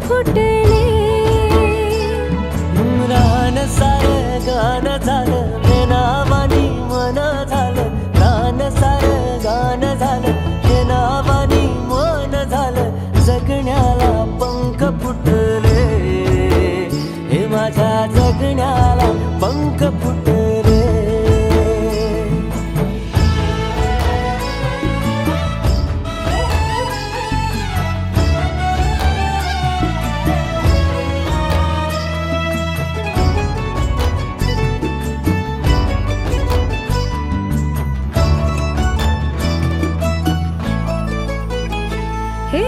फुटले. रान सारं गाणं झालं हे नावानी मन झालं. रान सारं गाणं झालं हे नावानी मन झालं. जगण्याला पंख फुटले हे माझ्या जगण्याला पंख फुटले. हे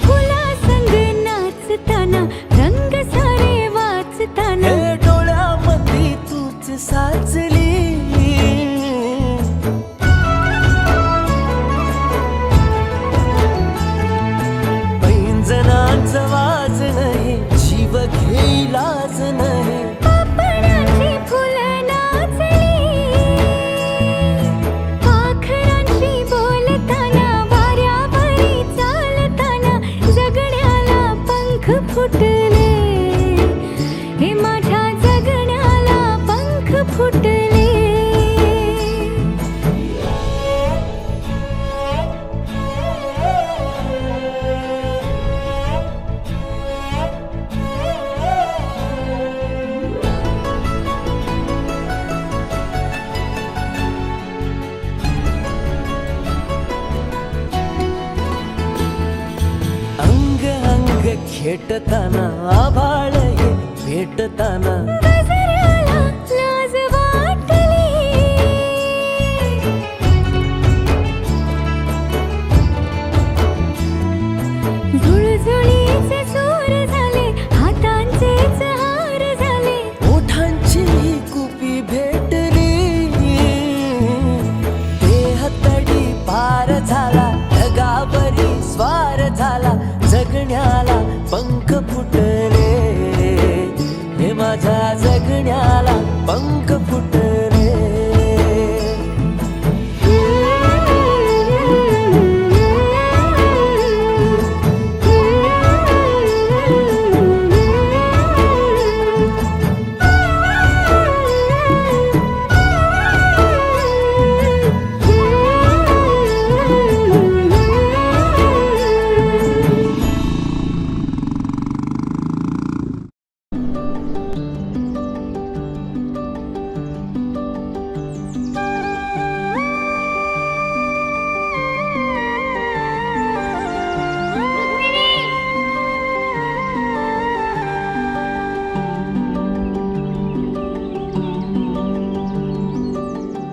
फुला संग नाचताना रंग सारे वाचताना. हे डोळ्यामध्ये तूच साचली. पैंजणाचं वाज नाही जीव घेईलाच नाही. पापणाची फुलं नाचली. पाखरांशी बोलताना वाऱ्यावरी चालताना. जगण्याला पंख फुटले हे माझ्या जगण्याला पंख फुटले. अंग अंग खेटताना आभाळ हे भेटताना. गजराला लाज वाटली. झुळझुळीचे सूर झाले हातांचेच हार झाले. ओठांची कुपी भेटली. देह तडी पार झाला ढगावरी स्वार झाला. जगण्याला पंख फुटले हे माझ्या जगण्याला पंख फुटले.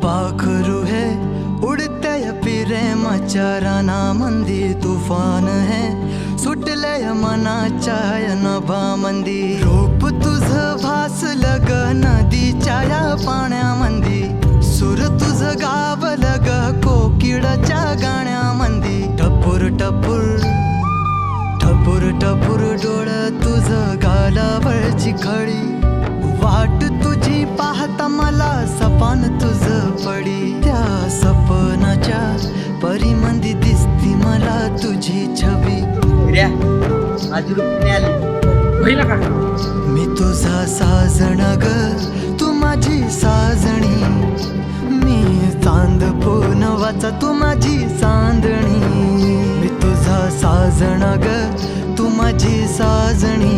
पाखरू है उड़ते प्रेमाच्या रानामंदी. तुफान है सुटलय मनाच्या नभामंदी. रूप तुझं भासलं ग नदीच्या या पाण्यामंदी. सूर तुझं गावलं ग कोकिळाच्या गाण्यामंदी. टपूर टपूर टपूर टपूर डोळं तुझं गालावरची खळी. वाट तुझी पाहता मला सपान तुझं पडी. त्या सपनाच्या परिमंदी दिसती मला तुझी छबी. मी तुझा साजण ग तू माझी साजणी. मी चांद पूनवाचा तू माझी चांदणी. मी तुझा साजण ग तू माझी साजणी.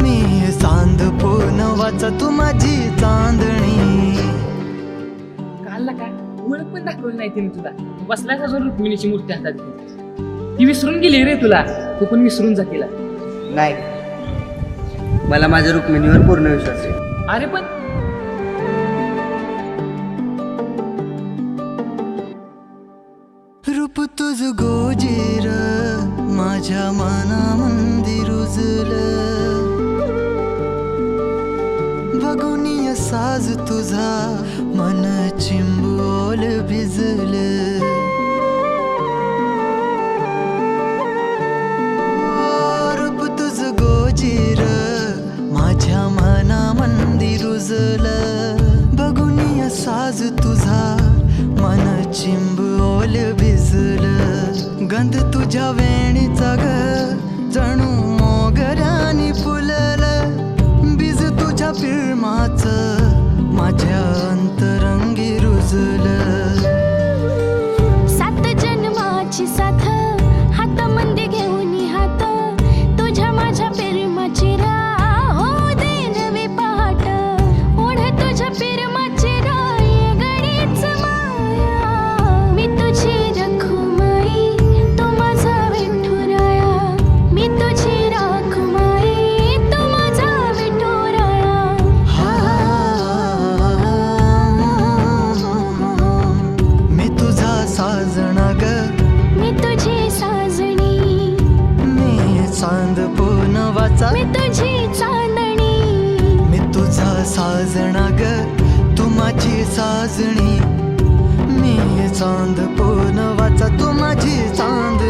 मी चांद पूनवाचा तू माझी चांदणी. कालला काय ओळख पण दाखवली नाही तिने तुला. बसलाय का जरूर रुक्मिणीची मूर्ती हातात घेऊन. ती विसरून गेली रे तुला. तू पण विसरून जा तिला. नाही, मला माझ्या रुक्मिणीवर पूर्ण विश्वास आहे. अरे पण रूप तुझ गोजीर माझ्या मनामंदी रुजलं. बघुनिय साज तुझा मन चिंबोल भिजलं. रूप तुझ गोजीर माझ्या मनामंदी रुजलं. बघुनिय साज तुझा मन चिंबोल भिजलं. गंध तुझ्या वेणीचा ग जणू मोगर सांदपण वाचा मी तुझी चांदणी मी तुझा साजणा ग तू माझी साजणी मी चांदपण वाचा तू माझी चांदणी